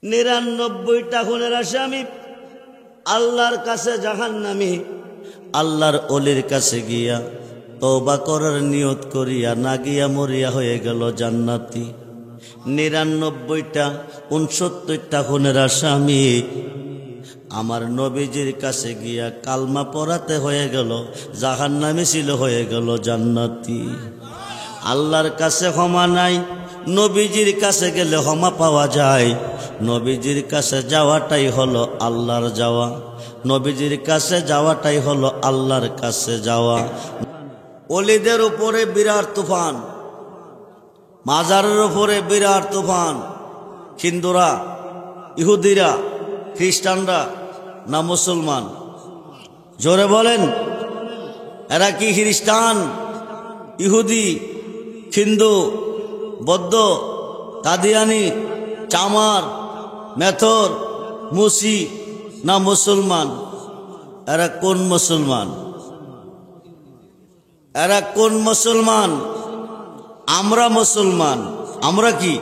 99টা খুনের আসামি আল্লাহর কাছে জাহান্নামী। আল্লাহর ওলির কাছে গিয়া তওবা করার নিয়ত করিয়া না গিয়া মরিয়া হয়ে গেল জান্নাতি। 99টা 69টা খুনের আসামি আমার নবীজির কাছে গিয়া কালমা পড়াতে হয়ে গেল জাহান্নামী, ছিল হয়ে গেল জান্নাতি। আল্লাহর কাছে ক্ষমা নাই, নবীজির কাছে গেলে ক্ষমা পাওয়া যায়। নবীজির কাছে যাওয়াটাই হলো আল্লাহর যাওয়া, নবীজির কাছে যাওয়াটাই হলো আল্লাহর কাছে যাওয়া। ওলিদের উপরে বিরাট তুফান, মাজারের উপরে বিরাট তুফান। হিন্দুরা, ইহুদিরা, খ্রিস্টানরা না মুসলমান? জোরে বলেন, এরা কি খ্রিস্টান, ইহুদি, হিন্দু, বৌদ্ধ, কাদিয়ানি, চামার, মেথর, মুসি না মুসলমান? এরা কোন মুসলমান? এরা কোন মুসলমান? আমরা মুসলমান। আমরা কি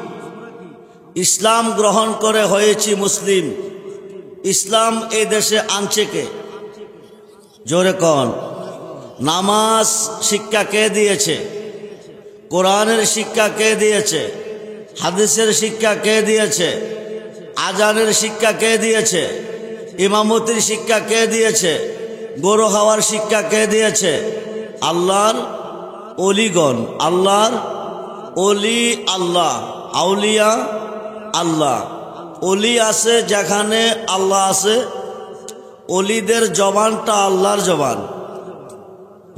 ইসলাম গ্রহণ করে হয়েছি মুসলিম। ইসলাম এই দেশে আনছে কে? জোরে কন। নামাজ শিক্ষা কে দিয়েছে? কোরআনের শিক্ষা কে দিয়েছে? হাদিসের শিক্ষা কে দিয়েছে? আজানের শিক্ষা কে দিয়েছে? ইমামতির শিক্ষা কে দিয়েছে? গরু খাওয়ার শিক্ষা কে দিয়েছে? আল্লাহর ওলিগণ। আল্লাহর ওলি আল্লাহ, আউলিয়া আল্লাহ। ওলি আছে যেখানে আল্লাহ আছে। ওলিদের জবানটা আল্লাহর জবান।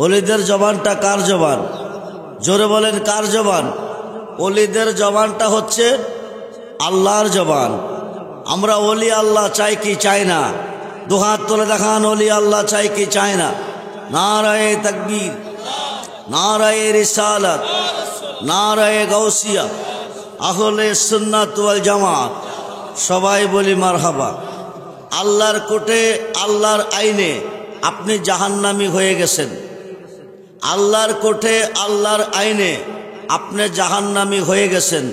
ওলিদের জবানটা কার জবান? জোরে বলেন, কার জবান? ওলিদের জবানটা হচ্ছে আল্লাহর জবান। আমরা ওলি আল্লাহ চাই কি চাই না? দুহাত তুলে দেখান, ওলি আল্লাহ চাই কি চাই না? নারায়ে তাকবীর, নারায়ে রিসালাত, নারায়ে গাউসিয়া, আহলে সুন্নাত ওয়াল জামাত। সবাই বলি মারহাবা। আল্লাহর কোর্টে, আল্লাহর আইনে আপনি জাহান্নামী হয়ে গেছেন। আল্লাহর কোর্টে, আল্লাহর আইনে আপনি জাহান্নামী হয়ে গেছেন।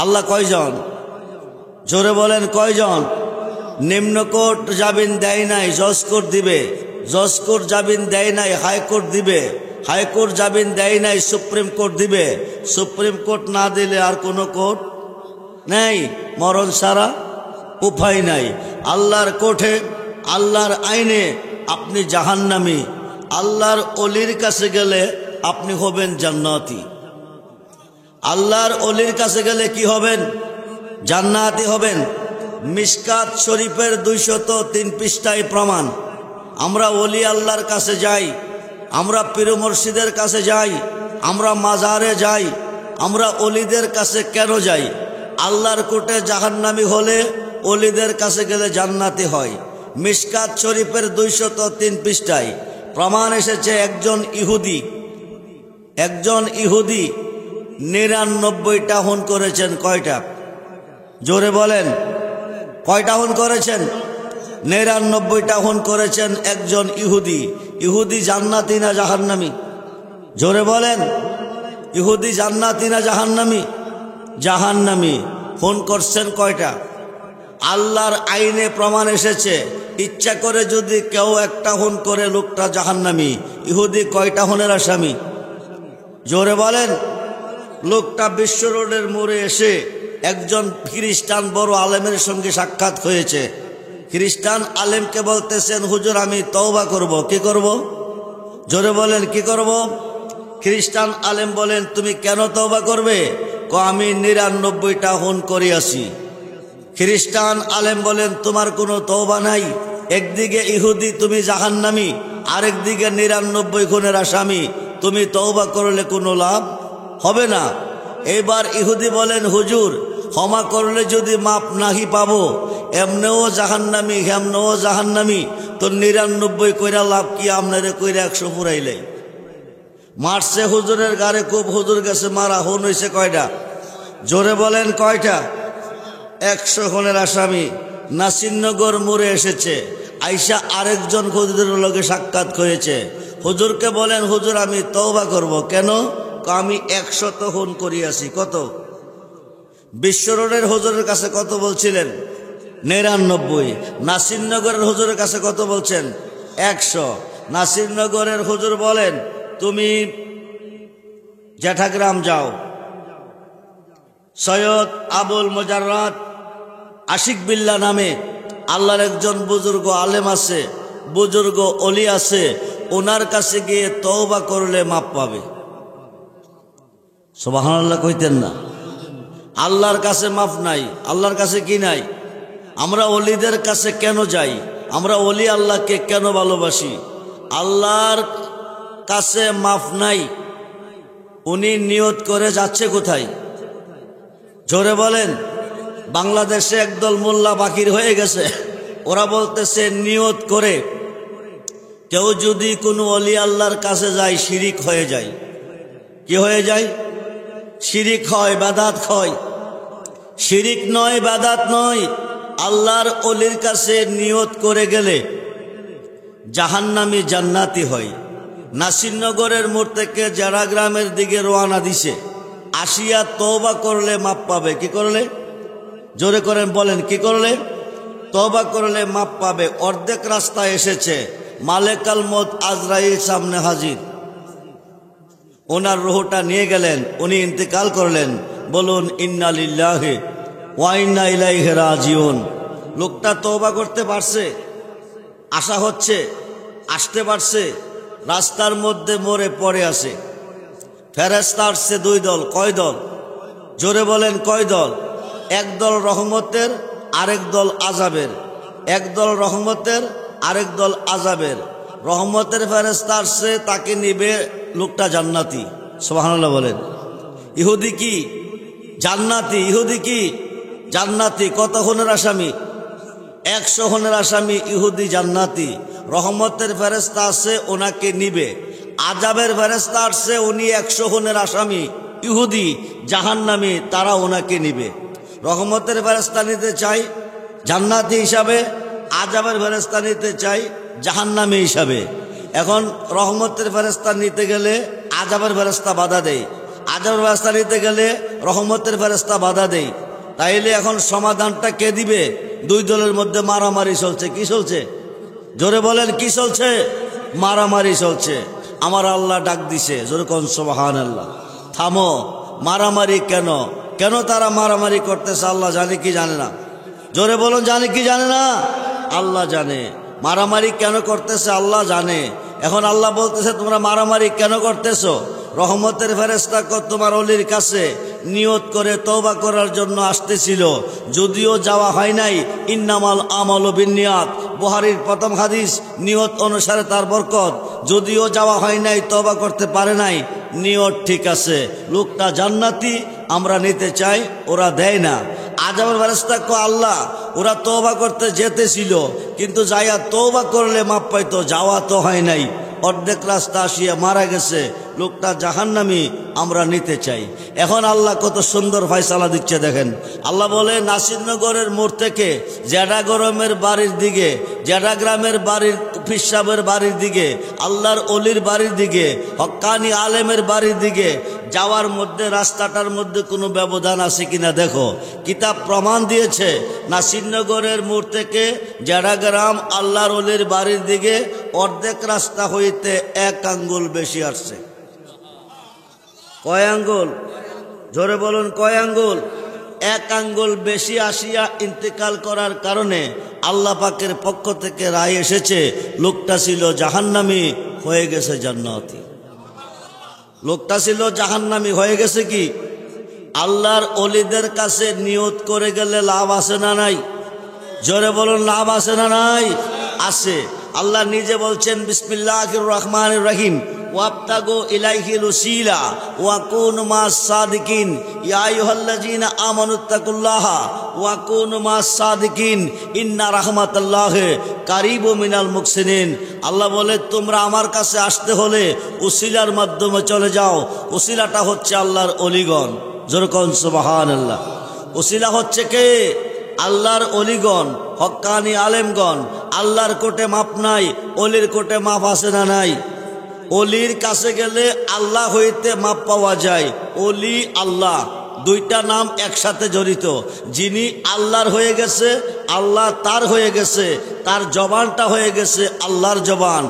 আল্লাহ কয়জন? জোরে বলেন, কয়জন? নিম্ন কোর্ট জামিন দেয় নাই, জজ কোর্ট দিবে। জজ কোর্ট জামিন দেয় নাই, হাইকোর্ট দিবে। হাইকোর্ট জামিন দেয় নাই, সুপ্রিম কোর্ট দিবে। সুপ্রিম কোর্ট না দিলে আর কোনো কোর্ট নেই, মরণ ছাড়া উপায় নাই। আল্লাহর কোর্টে, আল্লাহর আইনে আপনি জাহান্নামী। আল্লাহর ওলির কাছে গেলে আপনি হবেন জান্নাতি। আল্লাহর ওলির কাছে গেলে কি হবেন? জান্নাতি হবেন। মিশকাত শরীফের 203 পৃষ্ঠায় প্রমাণ। আমরা ওলি আল্লাহর কাছে যাই, আমরা পীর মুর্শিদের কাছে যাই, আমরা মাজারে যাই। আমরা ওলিদের কাছে কেন যাই? আল্লাহর কোর্টে জাহান্নামী হলে ওলিদের কাছে গেলে জান্নাতি হয়। মিশকাত শরীফের 203 পৃষ্ঠায় প্রমাণ এসেছে। একজন ইহুদি 99টা খুন করেছেন। কয়টা? জোরে বলেন, কয়টা খুন করেছেন? 99টা খুন করেছেন একজন ইহুদি। ইহুদি জান্নাতি না জাহান্নামী? জোরে বলেন, ইহুদি জান্নাতি না জাহান্নামী? জাহান্নামী। খুন করছেন কয়টা? আল্লাহর আইনে প্রমাণ এসেছে, ইচ্ছা করে যদি কেউ একটা খুন করে লোকটা জাহান্নামী। ইহুদি কয়টা খুনের আসামি? জোরে বলেন। লোকটা বিশ্ব রোডের মোড়ে এসে একজন খ্রিস্টান বড় আলেমের সঙ্গে সাক্ষাৎ হয়েছে। খ্রিস্টান আলেমকে বলতেছেন, হুজুর আমি তওবা করব। কি করব? জোরে বলেন, কি করব? খ্রিস্টান আলেম বলেন, তুমি কেন তওবা করবে? আমি 99টা খুন করিয়াছি। খ্রিস্টান আলেম বলেন, তোমার কোনো তওবা নাই। একদিকে ইহুদি তুমি জাহান্নামী, আরেকদিকে 99 খুনের আসামি। তুমি তওবা করলে কোনো লাভ হবে না। এবার ইহুদি বলেন, হুজুর ক্ষমা করলে যদি মাপ নাহি পাবো, এমনেও জাহান্নামী হেমনেও জাহান্নামী, তো 99 কইরা লাভ কি? আপনারে কইরা 100 পুরাইলে মারছে হুজুরের গাড়ে খুব, হুজুর গেছে মারা। খুন হয়েছে কয়টা? জোরে বলেন, কয়টা? 100 খুনের আসামি নাসিরনগর মোড়ে এসেছে। আইসা আরেকজন হুজুরের লগে সাক্ষাৎ হয়েছে। হুজুরকে বলেন, হুজুর আমি তওবা করব। কেন? আমি 100 খুন করিয়াছি। কত? বিশ্ব রোডের হুজুরের কাছে কত বলছিলেন? 99। নাসিরনগরের হুজুরের কাছে কত বলছেন? 100। নাসিরনগরের হুজুর বলেন, তুমি জ্যাঠাগ্রাম যাও, সৈয়দ আবুল মুজাররাদ আশিক বিল্লাহ নামে আল্লাহর একজন বুজুর্গ আলেম আছে, বুজুর্গ অলি আছে, ওনার কাছে গিয়ে তওবা করলে মাপ পাবে। সুবহানাল্লাহ কইতেন না? আল্লাহর কাছে মাফ নাই। আল্লাহর কাছে কি নাই? আমরা অলিদের কাছে কেন যাই? আমরা অলি আল্লাহকে কেন ভালোবাসি? আল্লাহর কাছে মাফ নাই। উনি নিয়ত করে যাচ্ছে কোথায়? জোরে বলেন। বাংলাদেশে একদল মোল্লা বাকির হয়ে গেছে, ওরা বলতেছে নিয়ত করে কেউ যদি কোনো অলি আল্লাহর কাছে যায় শিরিক হয়ে যায়। কি হয়ে যায়? শিরিক হয়, বাদাত হয়। শিরিক নয়, বাদাত নয়। আল্লাহর অলির কাছে নিয়ত করে গেলে জাহান্নামী জান্নাতি হয়। নাসিরনগরের মোড় থেকে যারা গ্রামের দিকে রওনা দিছে, আসিয়া তওবা করলে মাপ পাবে। কি করলে? জোরে করেন, বলেন কি করলে? তওবা করলে মাপ পাবে। অর্ধেক রাস্তা এসেছে, মালেকাল মউত আজরাইল সামনে হাজির। ওনার রূহটা নিয়ে গেলেন, উনি ইন্তেকাল করলেন। বলুন ইন্না লিল্লাহি ওয়া ইন্না ইলাইহি রাজিউন। লোকটা তওবা করতে পারছে, আশা হচ্ছে, আসতে পারছে, রাস্তার মধ্যে মরে পড়ে আছে। ফেরেশতা আসছে 2 দল। কয় দল? জোরে বলেন কয় দল? এক দল রহমতের, আরেক দল আযাবের। এক দল রহমতের, আরেক দল আযাবের। রহমতের ফেরেশতা আসছে, তাকে নিবে, লোকটা জান্নাতি। সুবহানাল্লাহ বলেন। ইহুদি কি? জান্নাতি। ইহুদি কি? জান্নাতি। কত খুনের আসামি? 100 খুনের আসামি ইহুদি জান্নাতি। রহমতের ফেরেশতা আছে, ওনাকে নিবে। আযাবের ফেরেশতা আসছে, উনি 100 খুনের আসামি ইহুদি জাহান্নামী, তারা ওনাকে নিবে। রহমতের ফেরেশতা নিতে চাই জান্নাতি হিসাবে, আযাবের ফেরেশতা নিতে চাই জাহান্নামী হিসাবে। এখন রহমতের ফেরেশতা নিতে গেলে আযাবের ফেরেশতা বাধা দেয়, আযাবের ফেরেশতা নিতে গেলে রহমতের ফেরেশতা বাধা দেয়। তাইলে এখন সমাধানটা কে দিবে? 2 দলের মধ্যে মারামারি চলছে। কি চলছে? জোরে বলেন কি চলছে? মারামারি চলছে। আমার আল্লাহ ডাক দিছে, জোরে কোন সুবহানাল্লাহ। থামো, মারামারি কেন? কেন তারা মারামারি করতেছে? আল্লাহ জানে কি জানে না? জোরে বলুন, জানে কি জানে না? আল্লাহ জানে। মারামারি কেন করতেছে আল্লাহ জানে। এখন আল্লাহ বলতেছে তোমরা মারামারি কেন করতেছো? রহমতের ফেরেশতা তোমার অলির কাছে নিয়ত করে তওবা করার জন্য আসতেছিল, যদিও যাওয়া হয় নাই। ইন্নামাল আমালু বিন্নিয়াত, বুখারীর প্রথম হাদিস। নিয়ত অনুসারে তার বরকত। যদিও যাওয়া হয় নাই, তওবা করতে পারে নাই, নিয়ত ঠিক আছে। লোকটা জান্নাতি, আমরা নিতে চাই, ওরা দেয় না। আযাবের ফেরেশতা কো আল্লাহ, ওরা তওবা করতে যেতেছিল, কিন্তু যাইয়া তওবা করলে মাপ পাইতো, যাওয়া তো হয় নাই। অর্ধেক রাস্তা আসিয়া মারা গেছে, লোকটা জাহান্নামী, আমরা নিতে চাই। এখন আল্লাহ কত সুন্দর ফয়সালা দিচ্ছে দেখেন। আল্লাহ বলে নাসিরনগরের মোড় থেকে জেডাগরমের বাড়ির দিকে, জেডা গ্রামের বাড়ির পিসাবের বাড়ির দিকে, আল্লাহর অলির বাড়ির দিকে, হক্কানি আলেমের বাড়ির দিকে যাওয়ার মধ্যে রাস্তাটার মধ্যে কোনো ব্যবধান আছে কিনা দেখো। কিতাব প্রমাণ দিয়েছে নাসিরনগরের মোড় থেকে জেডাগ্রাম আল্লাহর অলির বাড়ির দিকে অর্ধেক রাস্তা হইতে 1 আঙ্গুল বেশি আসছে। কয় আঙ্গুল? জোরে বলুন কয় আঙ্গুল? 1 আঙ্গুল বেশি আসিয়া ইন্তেকাল করার কারণে আল্লাহ পাকের পক্ষ থেকে রায় এসেছে, লোকটা ছিল জাহান্নামী, হয়ে গেছে জান্নাতি। লোকটা ছিল জাহান্নামী, হয়ে গেছে কি? আল্লাহর অলিদের কাছে নিয়ত করে গেলে লাভ আছে না নাই? জোরে বলুন লাভ আছে না নাই? আছে। আল্লাহ নিজে বলছেন বিসমিল্লাহির রহমানির রহিম, ওয়াবতাগু ইলাইহিল ওসিলা ওয়া কুনু মাস সাদিকিন ইয়া আইয়ুহাল্লাযীনা আমানুত্তাকুল্লাহা ওয়া কুনু মাস সাদিকিন ইন্না রাহমাতাল্লাহি কারীবুম মিনাল মুহসিনিন। আল্লাহ বলে তোমরা আমার কাছে আসতে হলে ওসিলার মাধ্যমে চলে যাও। ওসিলাটা হচ্ছে আল্লাহর অলিগণ। জোরে কোন সুবহানাল্লাহ। ওসিলা হচ্ছে কে? আল্লাহর অলিগণ, হক্কানি আলেমগণ। আল্লাহর কোটে মাপ নাই, অলির কোটে মাপ আছে না নাই? অলির কাছে গেলে আল্লাহ হইতে মাপ পাওয়া যায়। অলি আল্লাহ, দুইটা নাম একসাথে জড়িত। যিনি আল্লাহর হয়ে গেছে, আল্লাহ তার হয়ে গেছে, তার জবানটা হয়ে গেছে আল্লাহর জবান।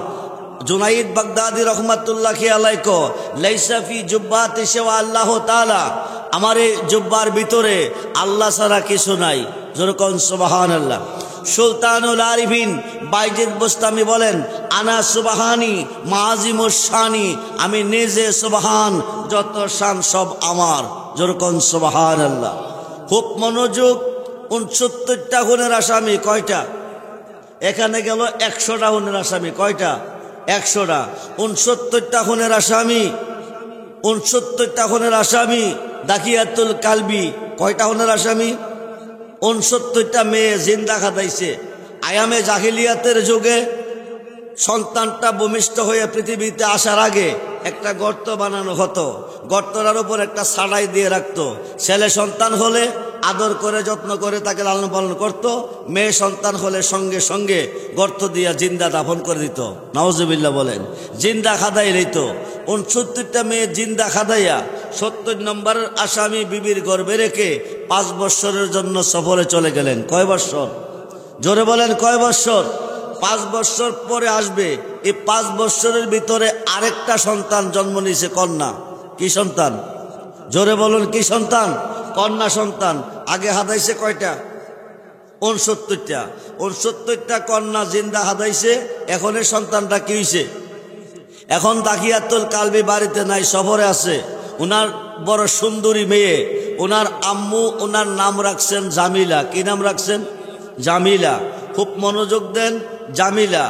জুনাইদ বাগদাদি রহমাতুল্লাহি আলাইহি কো লাইসা ফি জুব্বাতি সিওয়া আল্লাহ তাআলা, আমার এই জুব্বার ভিতরে আল্লাহ ছাড়া কিছু নাই। যেরকম সুবহানাল্লাহ। সুলতানুল আরিফিন বাইজিদ বুস্তামি বলেন, আনা সুবহানি মাযিমুশ শানি, আমি নিজে সুবহান, যত শান সব আমার। যেরকম সুবহানাল্লাহ। খুব মনোযোগ। 69টা খুনের আসামি কয়টা? এখানে গেল 100টা খুনের আসামি। কয়টা? 100টা। 69টা খুনের আসামি, 69টা খুনের আসামি। দাকিয়াতুল কালবি কয়টা খুনের আসামি? 69টা মেয়ে জিন্দা খাদাইছে। আয়ামে জাহিলিয়াতের যুগে সন্তানটা ভূমিষ্ঠ হয়ে পৃথিবীতে আসার আগে একটা গর্ত বানানো হতো, গর্তটার উপর একটা ছাড়াই দিয়ে রাখতো। ছেলে সন্তান হলে আদর করে যত্ন করে তাকে লালন পালন করত, মেয়ে সন্তান হলে সঙ্গে সঙ্গে গর্ত দিয়া জিন্দা দাফন করে দিত। নাউজুবিল্লাহ বলেন। জিন্দা খাদাই রইত। 69টা মেয়ে জিন্দা খাদাইয়া 70 নম্বরের আসামি বিবির গর্ভে রেখে 5 বৎসরের জন্য সফরে চলে গেলেন। কয় বৎসর? জোরে বলেন, কয় বৎসর? 5 বৎসর পরে আসবে। এই 5 বৎসরের ভিতরে আরেকটা সন্তান জন্ম নিয়েছে, কন্যা। কি সন্তান? জোরে বলুন, কি সন্তান? কন্যা সন্তান। আগে হাদাইছে কয়টা? 69টা। 69টা কন্যা জিন্দা হাদাইছে। এখন এই সন্তানটা কি হয়েছে? এখন দাকিয়াতুল কালবি বাড়িতে নাই, সফরে আছে। উনার বড় সুন্দরী মেয়ে, উনার আম্মু উনার নাম রাখছেন জামিলা। কি নাম রাখছেন? জামিলা। খুব মনোযোগ দেন। জামিলা,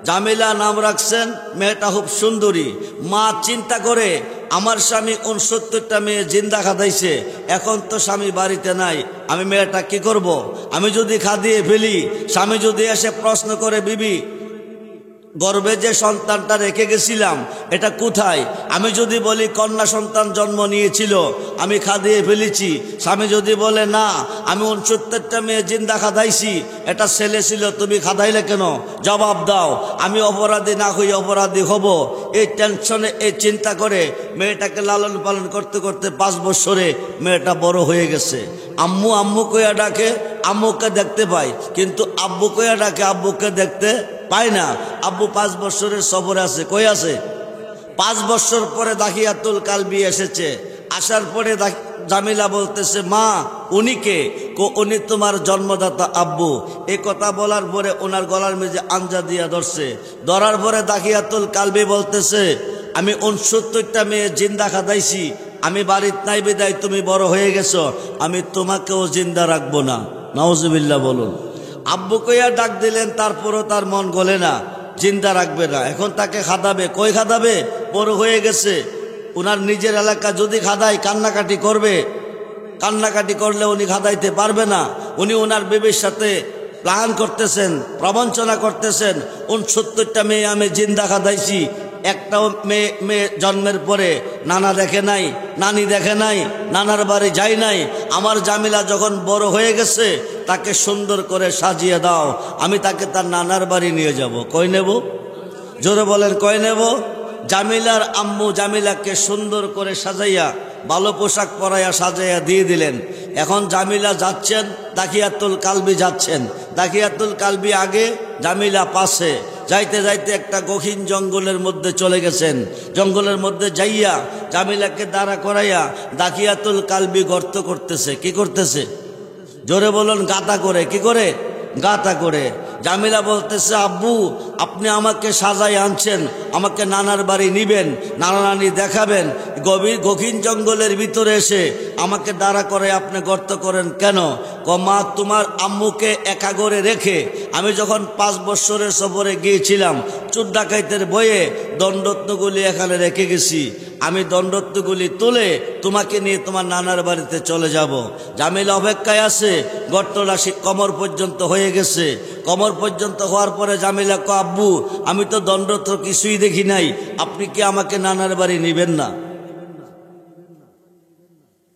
জামিলা নাম রাখছেন। মেয়েটা খুব সুন্দরী। মা চিন্তা করে, আমার স্বামী 69টা মেয়ে জিন্দা খাদাইছে, এখন তো স্বামী বাড়িতে নাই, আমি মেয়েটা কি করব? আমি যদি খাদিয়ে ফেলি, স্বামী যদি এসে প্রশ্ন করে, বিবি গর্ভে যে সন্তানটা রেখে গেছিলাম এটা কোথায়? আমি যদি বলি কন্যা সন্তান জন্ম নিয়েছিল, আমি খাদিয়ে ফেলেছি, স্বামী যদি বলে না আমি 69টা মেয়ে জিন্দা খাদাইছি, এটা ছেলে ছিল, তুমি খাদাইলে কেন? জবাব দাও। আমি অপরাধী না হই অপরাধী হব। এই টেনশনে, এই চিন্তা করে মেয়েটাকে লালন পালন করতে করতে 5 বছরে মেয়েটা বড় হয়ে গেছে। আম্মু আম্মু কইয়া ডাকে, আম্মুকে দেখতে পাই, কিন্তু আব্বু কইয়া ডাকে, আব্বুকে দেখতে পাই না। আব্বু 5 বছরের সফরে আছে। কই আছে? 5 বছর পরে দাকিয়াতুল কালবি এসেছে। আসার পরে জামিলা বলতেছে, মা উনি কে? উনি তোমার জন্মদাতা আব্বু। এই কথা বলার পরে ওনার গলার মেঝে আঞ্জা দিয়া ধরছে। ধরার পরে দাকিয়াতুল কালবি বলতেছে, আমি 69টা মেয়ে জিন্দা খাদাইছি, আমি বাড়িতে নাই বিদায় তুমি বড় হয়ে গেছো, আমি তোমাকেও জিন্দা রাখবো না। নাউজুবিল্লাহ বলুন। আব্বু কইয়া ডাক দিলেন, তারপরও তার মন গলে না, জিন্দা রাখবে না। এখন তাকে খাদাবে। কই খাদাবে? বড় হয়ে গেছে। উনার নিজের এলাকা যদি খাদায় কান্নাকাটি করবে, কান্নাকাটি করলে উনি খাদাইতে পারবে না। উনি ওনার বিবির সাথে প্ল্যান করতেছেন, প্রবঞ্চনা করতেছেন। 69টা মেয়ে আমি জিন্দা খাদাইছি, একটাও মেয়ে জন্মের পরে নানা দেখে নাই, নানি দেখে নাই, নানার বাড়ি যাই নাই। আমার জামিলা যখন বড় হয়ে গেছে তাকে সুন্দর করে সাজিয়ে দাও, আমি তাকে তার নানার বাড়ি নিয়ে যাব। কই নেব? জোরে বলেন, কই নেব? জামিলার আম্মু জামিলাকে সুন্দর করে সাজাইয়া, ভালো পোশাক পরাইয়া সাজাইয়া দিয়ে দিলেন। এখন জামিলা যাচ্ছেন, দাকিয়াতুল কালবি যাচ্ছেন। দাকিয়াতুল কালবি আগে, জামিলা পাশে। যাইতে যাইতে একটা গহীন জঙ্গলের মধ্যে চলে গেছেন। জঙ্গলের মধ্যে যাইয়া জামিলাকে দাঁড়া করাইয়া দাকিয়াতুল কালবি গর্ত করতেছে। কি করতেছে? জোরে বলুন, গাতা করে। কি করে? গাতা করে। জামিলা বলতেছে, আব্বু আপনি আমাকে সাজাই আনছেন, আমাকে নানার বাড়ি নিবেন, নানা নানি দেখাবেন, গহীন জঙ্গলের ভিতরে এসে আমাকে দাঁড়া করে আপনি গর্ত করেন কেন? মা তোমার আম্মুকে একা করে রেখে আমি যখন 5 বছরের সফরে গিয়েছিলাম, চোর ডাকাইতের বইয়ে দণ্ডরত্নগুলি এখানে রেখে গেছি, আমি দণ্ডরত্নগুলি তুলে তোমাকে নিয়ে তোমার নানার বাড়িতে চলে যাব। জামিলা অপেক্ষায় আছে। গর্তটা কোমর পর্যন্ত হয়ে গেছে। কোমর পর্যন্ত হওয়ার পরে জামিলা কো, আব্বু আমি তো দণ্ডরত্ন কিছুই দেখি নাই, আপনি কি আমাকে নানার বাড়ি নিবেন না?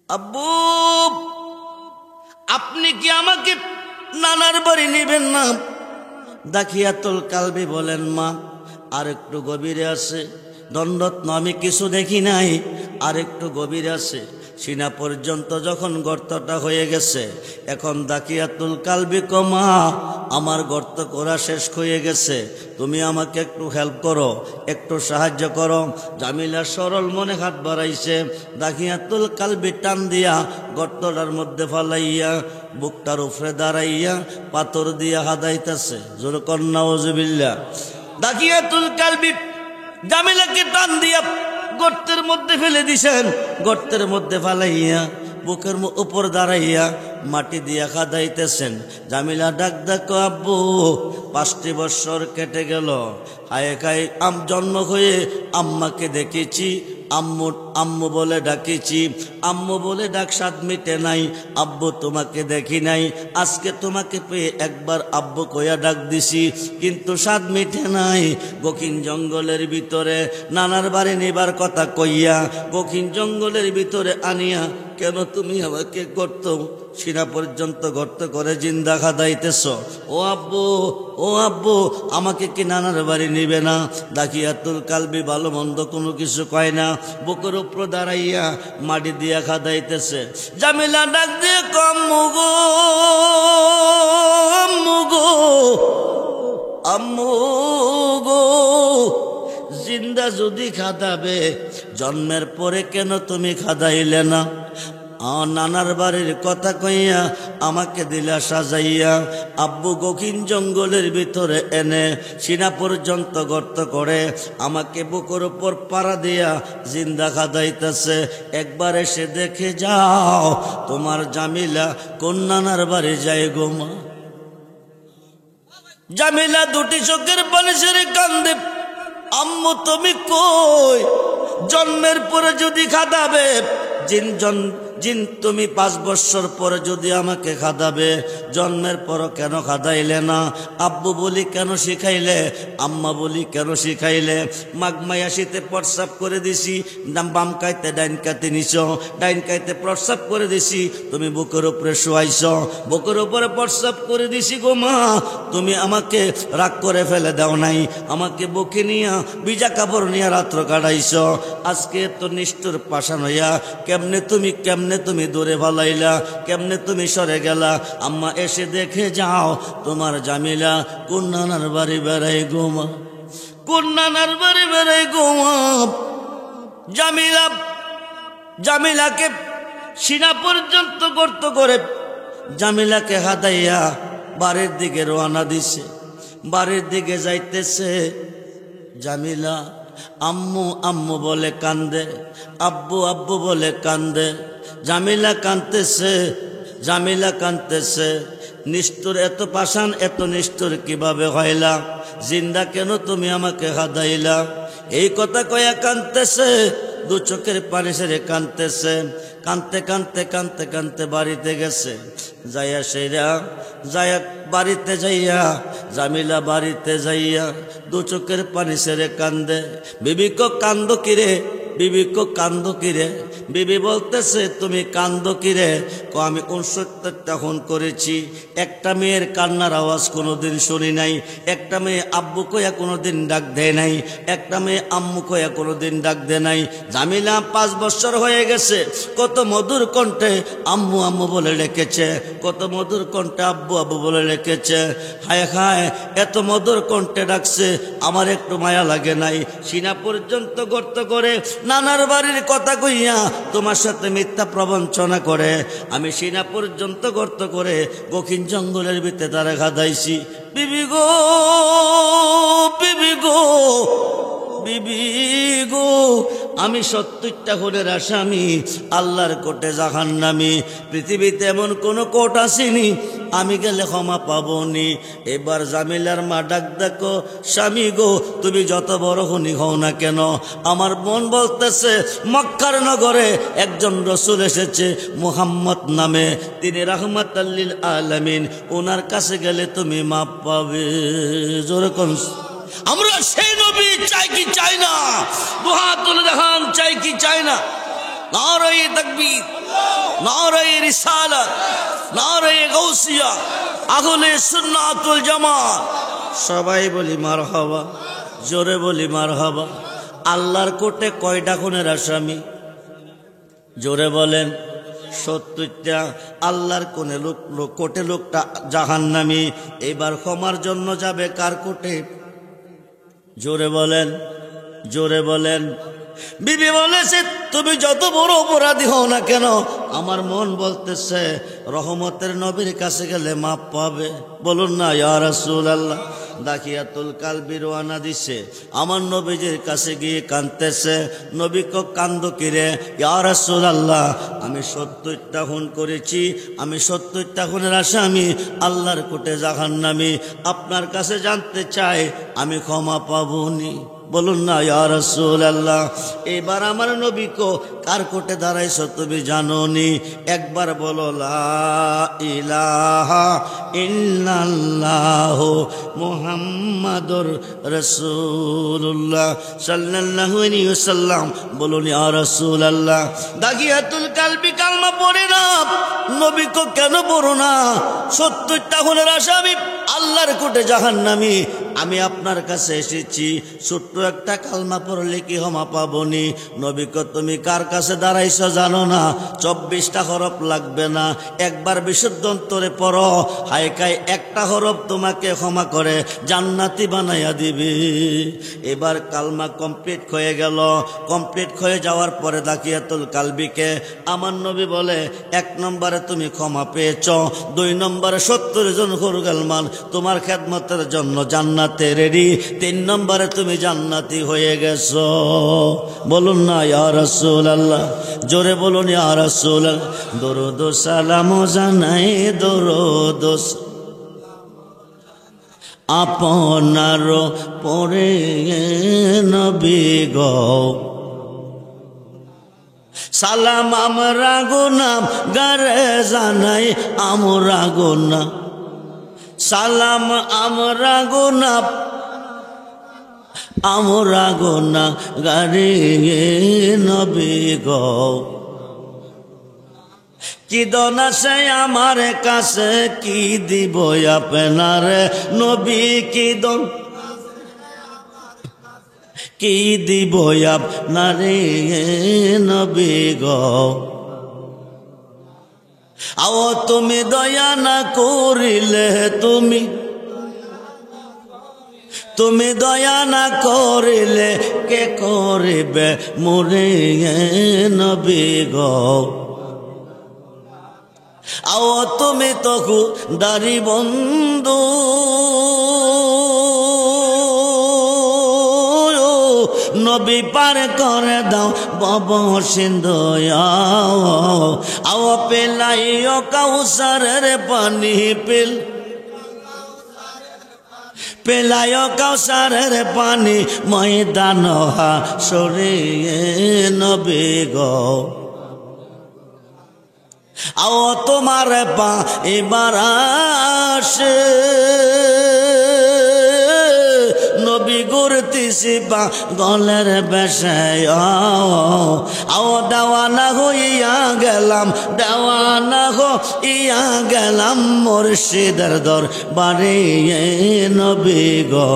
আব্বু আপনি কি আমাকে নানার বাড়ি নিবেন না? দাকিয়াতুল কালবি বলেন, মা আর একটু গভীরে আছে, দণ্ডরত্ন আমি কিছু দেখি নাই, আর একটু গভীরে আছে। সিনা পর্যন্ত যখন গর্তটা হয়ে গেছে, এখন দাকিয়াতুল কালবি কমা, আমার গর্ত করা শেষ হয়ে গেছে, তুমি আমাকে একটু হেল্প করো, একটু সাহায্য করো। জামিলা সরল মনে হাত বাড়াইছে, দাকিয়াতুল কালবি টান দিয়া গর্তটার মধ্যে ফালাইয়া বুকটার উপরে দাঁড়াইয়া পাথর দিয়া হাদাইতেছে। জোর কন্যা ওজুবিল্লা। দাকিয়াতুল কালবি জামিলাকে টান দিয়া গর্তের মধ্যে ফেলে দিছেন। গর্তের মধ্যে ফালাইয়া বুকের উপর দাঁড়াইয়া মাটি দিয়া খাদাইতেছেন। জামিলা ডাক ডাক, আব্বু 5টি বৎসর কেটে গেল, হায় খায় জন্ম হয়ে আম্মাকে দেখেছি, আম্মু আম্মু বলে ডাকেছি, আম্মু বলে ডাক স্বাদ মিটে নাই, আব্বু তোমাকে দেখি নাই, আজকে তোমাকে পেয়ে একবার আব্বু কইয়া ডাক দিছি, কিন্তু স্বাদ মিটে নাই। গকিন জঙ্গলের ভিতরে নানার বাড়ি নিবার কথা কইয়া গকিন জঙ্গলের ভিতরে আনিয়া কেন তুমি আমাকে গর্ত সিনা পর্যন্ত গর্ত করে জিন্দা খাদাইতেছ? ও আব্বু, ও আব্বু, আমাকে কি নানার বাড়ি নিবে না? দাকিয়াতুল কালবি ভালো মন্দ কোনো কিছু কয় না, বুকের উপর দাঁড়াইয়া মাটি দিয়া খাদাইতেছে। জামিলা ডাক দিয়ে আম্মু গো, আম্মু গো, আম্মু গো, জিন্দা যদি খাদাবে জন্মের পরে কেন তুমি খাদাইলে না? নানার বাড়ির কথা কইয়া আমাকে দিলা সাজাইয়া আব্বু গকিন জঙ্গলের ভিতরে এনে সিনা পর্যন্ত গর্ত করে আমাকে বুকের উপর পাড়া দিয়া জিন্দা খাদাইতেছে। একবার এসে দেখে যাও তোমার জামিলা কোন নানার বাড়ি যায় গো মা। জামিলা দুটি চোখের পানি ছেড়ে কান্দে, আম্মু তুমি কই? জন্মের পরে যদি খাদাবে জিন তুমি 5 বৎসর পরে যদি আমাকে খাদাবে, জন্মের পর কেন খাদাইলে না? আব্বু বলি কেন শিখাইলে, আম্মা বলি কেন শিখাইলে? মাঘমায়াসিতে প্রস্রাব করে দিছি, বাম কাইতে ডাইন কাইতে নিছ, ডাইন কাইতে প্রস্রাব করে দিছি, তুমি বুকের উপরে শোয়াইছ, বুকের উপরে প্রস্রাব করে দিছি গো মা, তুমি আমাকে রাগ করে ফেলে দাও নাই, আমাকে বুকে নিয়া ভিজা কাপড় নিয়ে রাত্র কাটাইছ। আজকে তো নিষ্ঠুর পাষাণ হইয়া কেমনে তুমি দূরে ভালাইলা, কেমনে তুমি সরে গেলা? আম্মা এসে দেখে যাও তোমার জামিলা কোন নানার বাড়ি বেড়াই গোমা, কোন নানার বাড়ি বেড়াই গোমা। জামিলাকে সিনা পর্যন্ত গর্ত করে জামিলাকে হাদাইয়া বাড়ির দিকে রওনা দিছে। বাড়ির দিকে যাইতেছে, জামিলা আম্মু আম্মু বলে কান্দে, আব্বু আব্বু বলে কান্দে। জামিলা কাঁদতেছে, জামিলা কাঁদতেছে। নিষ্ঠুর এত পাষাণ, এত নিষ্ঠুর কিভাবে হইলা? জিন্দা কেন তুমি আমাকে হাদাইলা? এই কথা কয়া কাঁদতেছে, 2 চোখের পানি ছেড়ে কাঁদতেছে। কাঁদতে কাঁদতে কাঁদতে কাঁদতে বাড়িতে গেছে। যাইয়া সেরা যাইয়া বাড়িতে যাইয়া জামিলা বাড়িতে যাইয়া 2 চোখের পানি ছেড়ে কান্দে। বিবি কো কান্দো কিরে, বিবি কো কান্দো কিরে? বিবি বলতেছে তুমি কান্দো কিরে? আমি 69টা খুন করেছি, একটা মেয়ের কান্নার আওয়াজ কোনোদিন শুনি নাই, একটা মেয়ে আব্বু কয়া কোনোদিন ডাক দেয় নাই, একটা মেয়ে আম্মু কয়া কোনোদিন ডাক দেয় নাই। জামিলা 5 বৎসর হয়ে গেছে, কত মধুর কণ্ঠে আম্মু আম্মু বলে রেখেছে, কত মধুর কণ্ঠে আব্বু আব্বু বলে রেখেছে। হায় হায়, এত মধুর কণ্ঠে ডাকছে, আমার একটু মায়া লাগে নাই? সিনা পর্যন্ত গর্ত করে নানার বাড়ির কথা কইয়া তোমার সাথে মিথ্যা প্রবঞ্চনা করে আমি সিনা পর্যন্ত গর্ত করে গকিন জঙ্গলের ভিতরে তারা খাদাইছি। বিবি গো, বিবি গো, বিবি গো, আমি 70টা খুনের আসামি, আল্লাহর কোর্টে জাহান্নামী। পৃথিবীতে এমন কোন কোর্ট আসেনি আমি গেলে ক্ষমা পাবনি। এবার জামিলার মা ডাক দেখো, স্বামী গো তুমি যত বড় খুনি হও না কেন, আমার মন বলতেছে মক্কার নগরে একজন রসুল এসেছে মুহাম্মদ নামে, তিনি রাহমাতাল লিল আলামিন, ওনার কাছে গেলে তুমি মাপ পাবে। জোরে কোন আমরা সেই নবী চাই কি চাই না? দুহাত তুলে দেখান, চাই কি চাই না? নারায়ে তাকবীর, নারায়ে রিসালাত, নারায়ে গাউসিয়া, আহলে সুন্নাত ওয়াল জামাত। সবাই বলি মারহাবা, জোরে বলি মারহাবা। আল্লাহর কোর্টে কয়টা খুনের আসামি? জোরে বলেন। 70টা আল্লাহর কোটে লোকটা জাহান্নামী। এবার ক্ষমার জন্য যাবে কার কোটে? জোরে বলেন, জোরে বলেন। বিবি বলেছে, তুমি যত বড় অপরাধী হও না কেন, আমার মন বলতেছে রহমতের নবীর কাছে গেলে মাপ পাবে। বলুন না ইয়া রাসূলুল্লাহ। দাখিয়াতুল কালবি রওনা দিছে, আমার নবীজির কাছে গিয়ে কাঁদতেছে। নবী কো কান্দো কিরে? ইয়া রাসূলুল্লাহ, আমি 70টা খুন করেছি, আমি 70টা খুনের আসামি, আল্লাহর কোটে জাহান্নামী। আপনার কাছে জানতে চাই আমি ক্ষমা পাবনি? বলুন না ইয়া রাসূলুল্লাহ। এবার আমার নবী কো কার কোটে দাঁড়াইছো তুমি জানোনি? একবার বলো লা ইলাহা ইল্লাল্লাহু মুহাম্মাদুর রাসূলুল্লাহ সাল্লাল্লাহু আলাইহি ওয়াসাল্লাম। বলুন ইয়া রাসূলুল্লাহ। দাখিয়াতুল কালবি কালমা পড়ে না, নবী কো কেন পড়ো না? 70টা খুনের আসামি, আল্লাহর কোটে জাহান্নামী, আমি আপনার কাছে এসেছি, ছোট্ট একটা কালমা পড়লে কি ক্ষমা পাবনি? নবী কো তুমি কার কাছে দাঁড়াইছো জানো না? 24টা হরফ লাগবে না, একবার বিশুদ্ধ অন্তরে পড়ো, হায়কায় একটা হরফ তোমাকে ক্ষমা করে জান্নাতি বানাইয়া দিবি। এবার কালমা কমপ্লিট হয়ে গেল। কমপ্লিট হয়ে যাওয়ার পরে দাখিয়াতুল কালবিকে আমার নবী বলে, 1 নম্বরে তুমি ক্ষমা পেয়েছ, 2 নম্বরে 70 জন হুরগালমান তোমার খেদমতের জন্য জান্নাতে রেডি, 3 নম্বরে তুমি জান্নাতি হয়ে গেছো। বলুন না ইয়া রাসূলুল্লাহ। জোরে বলুন ইয়া রাসূলুল্লাহ। দরুদ সালাম জানাই, দরুদ আপনার পরে নবী গো, সালাম আমরা গুনাম গারে জানাই, আমরা গুনাহ সালাম আমরা গুনাহ, আমরা গুনাহ গারে নবী গো। কি দন আছে আমার কাছে, কি দিব আপনার নবী? কি দন, কি দিব আপনার নবী গো? আও তুমি দয়া না করিলে, তুমি দয়া না করিলে কে করিবে মোরে নবী গো? আও তুমি তো দারি বন্ধু, নবী পার করে দাও বব সিন্ধু। আও পেলাইও কাউসারের পানি, পেলাইও কাউসারের পানি ময়দান হাসরে নবী গো। আও তোমার পা এবার আসে, নবী গুরতিসি পা গলের বেশে। আও দেওয়ানা হইয়া গেলাম, দেওয়ানা হইয়া গেলাম মুর্শিদের দরবারে নবী গো।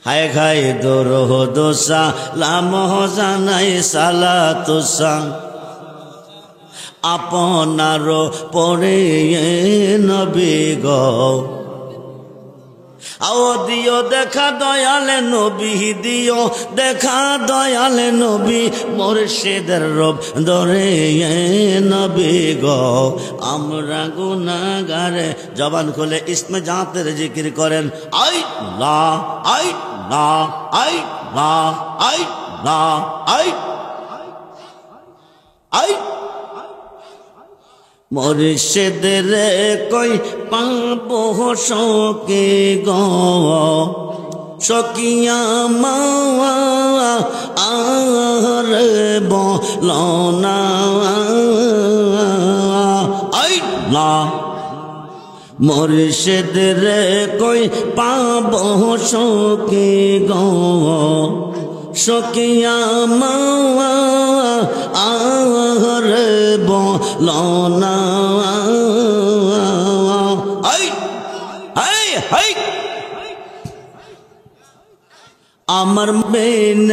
হায় খায় দরুদ সালাম জানাই, সালাতু সালাম আপনার পরে নবী গো। আও দিও দেখা দয়াল নবী, দিও দেখা দয়াল নবী, মুর্শিদের রব ধরে নবী গো। আমরা গুনাহগারে, জবান খুলে ইসমে জাতের জিকির করেন, আই লা আই লা আই লা আই লা আই আই। মুর্শিদের কই পাবো সকে গো, সকিয়া মা আর বলো না আই লা। মুর্শিদের কই পাবো সকে গো, সকিয়া মা আর বলো না আই। আমার বেন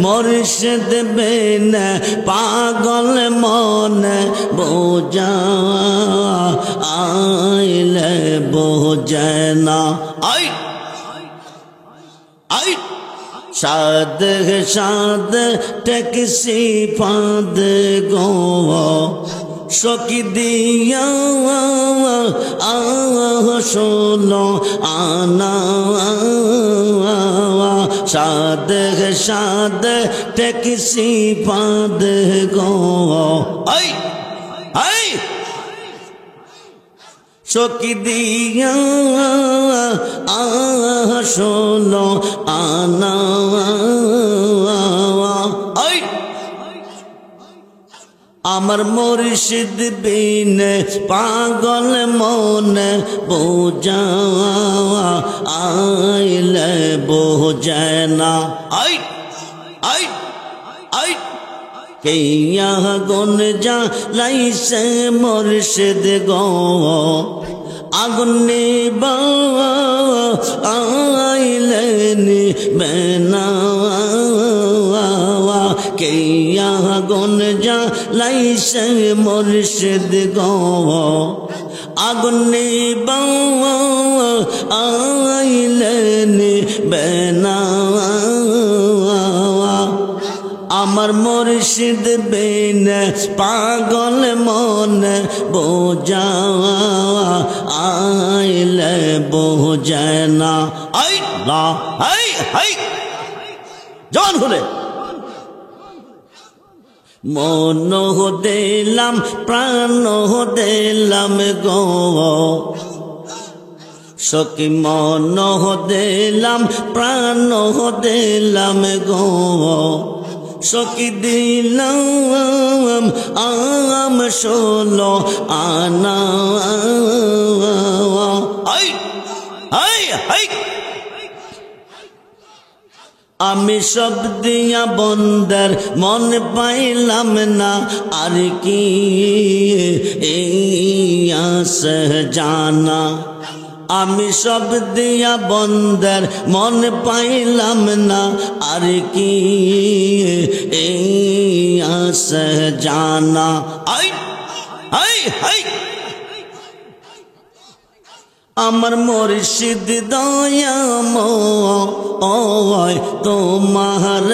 মুর্শিদ বেন পাগল মন বোঝা আইলে বোঝে না I I Saad Saad taxi ফাঁদ গো সকি দিয়া ষোলো আনা সাদ সাদ ট্যাক্সি ফাঁদ গো আই আই সকি দিয়া ষোলো আনা আই আমার মুর্শিদ বিন পাগল মন বোঝা আইলে বোঝে না আই আই আই কেয়া গুন যা লাইছে মুর্শিদ গো আগুন নিবা আইলেন বেনা কেয়া গুন যা লাইছে মুর্শিদ গো আগুন নিবা আইলেন বেনা আমার মুর্শিদ বিন পাগল মন বোঝা আইলে বোঝে না আই লা হাই হাই জন হলে মন দিলাম প্রাণ দিলাম গো সখী মন দিলাম প্রাণ দিলাম গো সখী দিলাম আম ষোলো আনা আই আই আই আমি সব দিয়া বন্দর মন পাইলাম না আর কি আস জানা আমি সব দিয়া বন্দর মন পাইলাম না আর কি আস জানা আই আই আই আমার মুর্শিদ দয়াময় তোমার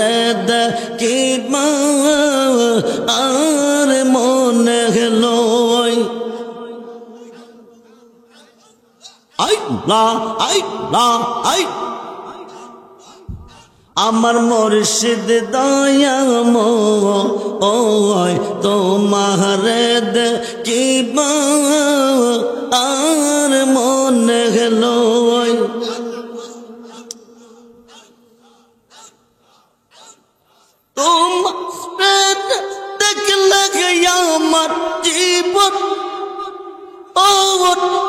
দেখিবা আর মনে হলো আই লা আই লা আই আমার মুর্শিদ দয়াময় তোমার দেখিবা আর মনে হলো তোমার দেখলে আমার জীবন ও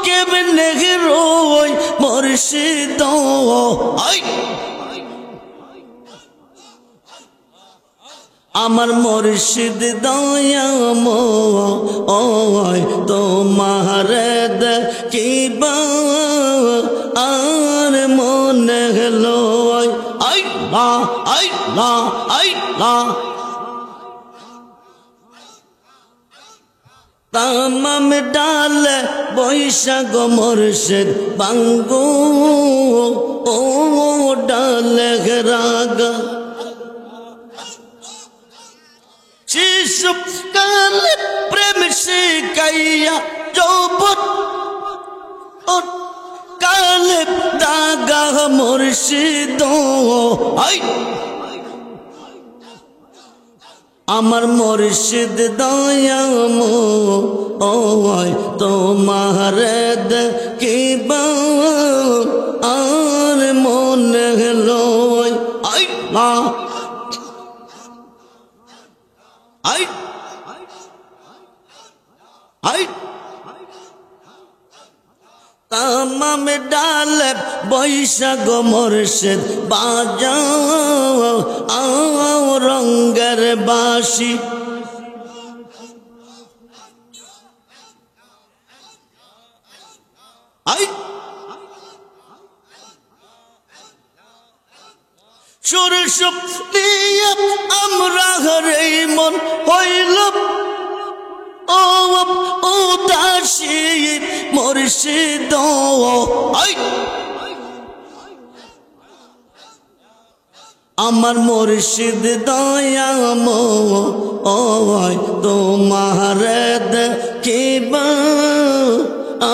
কেমনে রোয় মুর্শিদ আই আমার মুর্শিদ দয়াময় তোমার দেখিবা আর মনে হলো আই লা আই লা আই লা তামাম ডাল বৈশাখ মুর্শিদ বাঙ্গো ও ডাল রাগা শিশু কাল প্রেম শিখাইয়া যৌবন কাল দাগা মুর্শিদ আই আমার মুর্শিদ দয়াময় তোমার দেখিবা আর মনে হলো আই লা আই আই তামাম ডাল বৈশাখ মুর্শিদ বাজাও রঙ্গের বাঁশি আই সরসব নিয়ে আমরা রে মন হইল ও দাসী মুর্শিদ আমার মুর্শিদ দয়াময় তোমার দেখিবা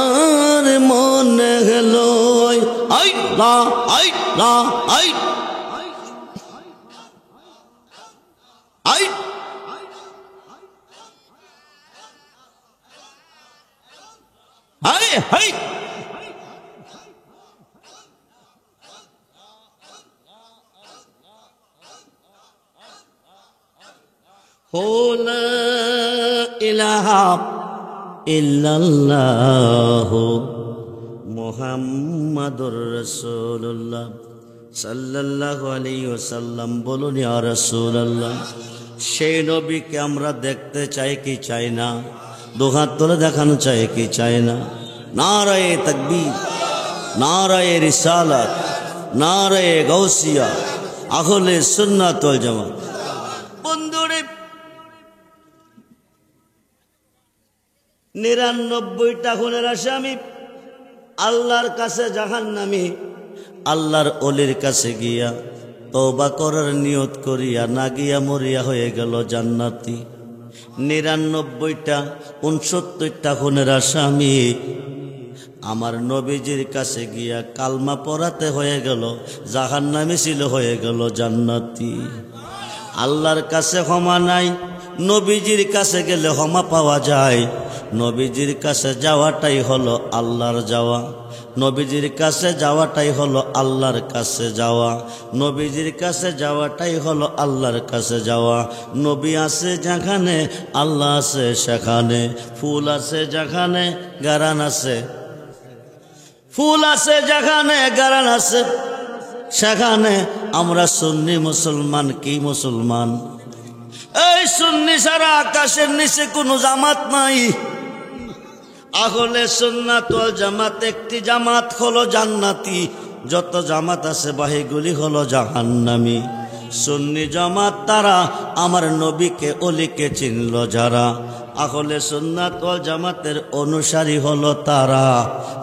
আর মনে লয় আই লা আই লা আই আই আই আই লা ইলাহা ইল্লাল্লাহ মুহাম্মাদুর রাসূলুল্লাহ সাল্লাল্লাহু আলাইহি ওয়াসাল্লাম। বলুন ইয়া রাসূলুল্লাহ। সেই নবীকে আমরা দেখতে চাই কি চাই না? দুহাত তুলে দেখানো চাই কি চাই না? নারায়ে তাকবীর, নারায়ে রিসালাত, নারায়ে গাউসিয়া, আহলে সুন্নাত ওয়াল জামাত। বন্ধুরে 99টা খুনের আসামি আল্লাহর কাছে জাহান্নামী, আল্লাহর ওলির কাছে গিয়া তওবা করার নিয়ত করিয়া না গিয়া মরিয়া হয়ে গেল জান্নাতি। 99টা 69টা খুনের আসামি আমার নবীজির কাছে গিয়া কালমা পড়াতে হয়ে গেল জাহান্নামী, ছিল হয়ে গেল জান্নাতি। আল্লাহর কাছে ক্ষমা নাই, নবীজির কাছে গেলে ক্ষমা পাওয়া যায়। নবীজির কাছে যাওয়াটাই হলো আল্লাহর যাওয়া, নবীজির কাছে যাওয়াটাই হলো আল্লাহর কাছে যাওয়া, নবীজির কাছে যাওয়াটাই হলো আল্লাহর কাছে যাওয়া। নবী আছে যেখানে আল্লাহ আছে সেখানে, ফুল আছে যেখানে গারান আছে, ফুল আছে যেখানে গারান আছে সেখানে। আমরা সুন্নি মুসলমান কি মুসলমান? এই সুন্নি ছাড়া আকাশের নিচে কোনো জামাত নাই। আহলে সুন্নাত ওয়াল জামাত একটি জামাত হলো জান্নাতি, যত জামাত আছে বাহিগুলি হলো জাহান্নামী। সুন্নি জামাত তারা আমার নবীকে ওলিকে চিনল যারা, আহলে সুন্নাত ওয়াল জামাতের অনুসারী হলো তারা,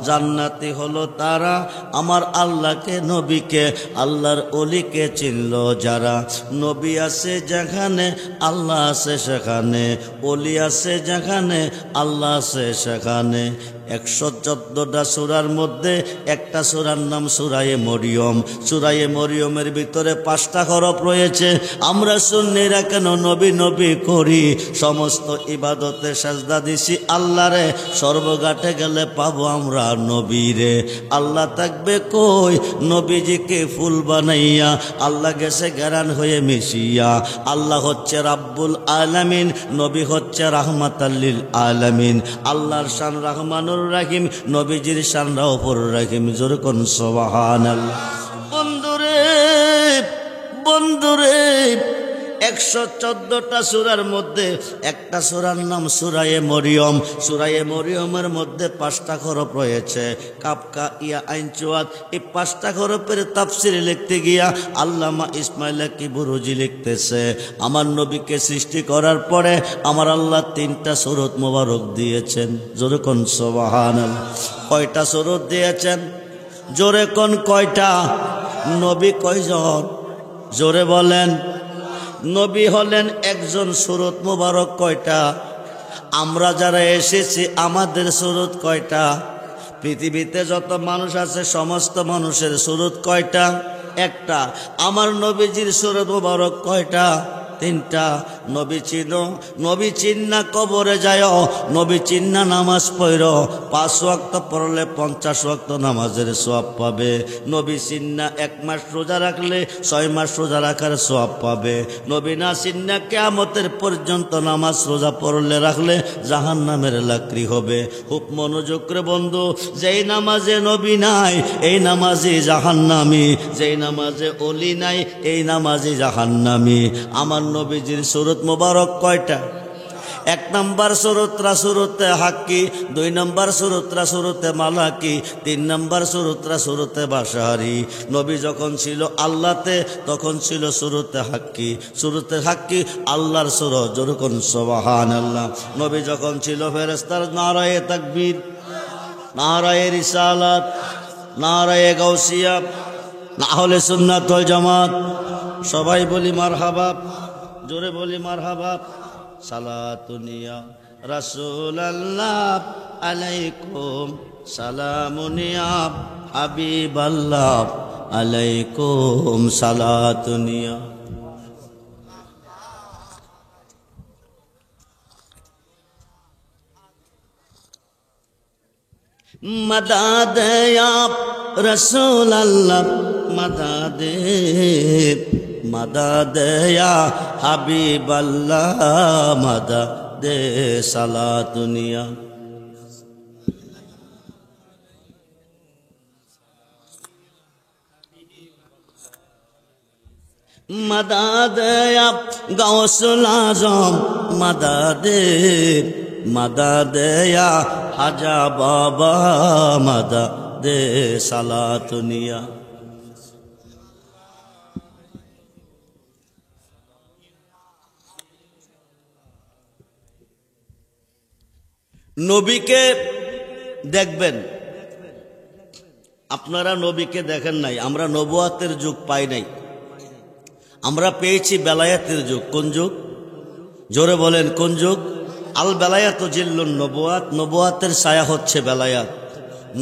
জান্নাতি হলো তারা আমার আল্লাহকে নবীকে আল্লাহর ওলিকে চিনল যারা। নবী আছে যেখানে আল্লাহ আছে সেখানে, ওলি আছে যেখানে আল্লাহ আছে সেখানে। 114টা সূরার মধ্যে একটা সূরার নাম সূরায়ে মরিয়ম। সূরায়ে মরিয়মের ভিতরে 5টা হরফ রয়েছে। আমরা সুন্নিরা কেন নবী নবী করি? সমস্ত ইবাদতে সাজদা দিছি আল্লাহরে, সর্বঘাটে গেলে পাবো আমরা নবীরে। আল্লাহ থাকবে কই? নবীজিকে ফুল বানাইয়া, আল্লাহ গেছে ঘেরান হয়ে মিশিয়া। আল্লাহ হচ্ছে রাব্বুল আলামিন, নবী হচ্ছে রাহমাতাল লিল আলামিন। আল্লাহর শান রহমানুর রাহিম, নবীজির শান রাউফুর রাহিম। জোরে কোন সুবহানাল্লাহ। বন্ধুরে বন্ধুরে 114টা সূরার মধ্যে একটা সূরার নাম সূরায়ে মরিয়ম। সূরায়ে মরিয়মের মধ্যে 5টা হরফ রয়েছে, কাফকা ইয়া আইন চুয়াদ। এই 5টা হরফের তাফসীর লিখতে গিয়া আল্লামা ইসমাইল কিবরুজি লিখতেছে, আমার নবীকে সৃষ্টি করার পরে আমার আল্লাহ 3টা সূরত মোবারক দিয়েছেন। জোরে কোন সুবহানাল্লাহ। কয়টা সূরত দিয়েছেন? জোরে কোন কয়টা? নবী কয়জন? জোরে বলেন। নবী হলেন একজন। সূরত মোবারক কয়টা? আমরা যারা এসেছি আমাদের সূরত কয়টা? পৃথিবীতে যত মানুষ আছে সমস্ত মানুষের সূরত কয়টা? একটা। আমার নবীজির সূরত মোবারক কয়টা? 3টা। নবী চিনো, নবী চিন্না কবরে যায়, নবী চিন্না নামাজ পড়ো, 5 ওয়াক্ত পড়লে 50 ওয়াক্ত নামাজের সওয়াব পাবে। নবী চিন্না 1 মাস রোজা রাখলে 6 মাস রোজা রাখার সওয়াব পাবে। নবী না চিন্না কিয়ামতের পর্যন্ত নামাজ রোজা পড়লে রাখলে জাহান্নামের লাকড়ি হবে। খুব মনোযোগ করে বন্ধু, যেই নামাজে নবী নাই এই নামাজে জাহান্নামী, যেই নামাজে ওলি নাই এই নামাজে জাহান্নামী। আমার নবীজির সূরত মোবারক কয়টা? এক নম্বর সুরতরা সুরতে হাক্কি, 2 নম্বর সুরতরা সুরতে মালাকি, 3 নম্বর সুরতরা সুরতে বাশারি। নবী যখন ছিল আল্লাহতে তখন ছিল সুরতে হাক্কি। সুরতে হাক্কি আল্লাহর সুরত, যেরকম সুবহানাল্লাহ। নবী যখন ছিল ফেরেশতার নারায়ে তাকবীর, নারায়ে রিসালাত, নারায়ে গাউসিয়া, আহলে সুন্নাত ওয়াল জামাত। সবাই বলি মারহাবা, জোরে বলি মারহাবা। সালাতুনিয়া রাসূলুল্লাহ আলাইকুম, সালামুনিয়া হাবিবাল্লাহ আলাইকুম, সালাতুনিয়া। मदद या रसूल अल्लाह, मदद मदद या हबीब अल्लाह, मदद सला दुनिया। मदद या गौसुल आज़म, मदद मदद या हाजा बाबा, मदद सालातुनिया। নবীকে দেখবেন, আপনারা নবীকে দেখেন নাই, আমরা নবুয়াতের যুগ পাই নাই, আমরা পেয়েছি বেলায়েতের যুগ। কোন যুগ? জোরে বলেন কোন যুগ? আল বেলায়াত জিল্লুন নবুয়াত, নবুয়াতের ছায়া হচ্ছে বেলায়াত।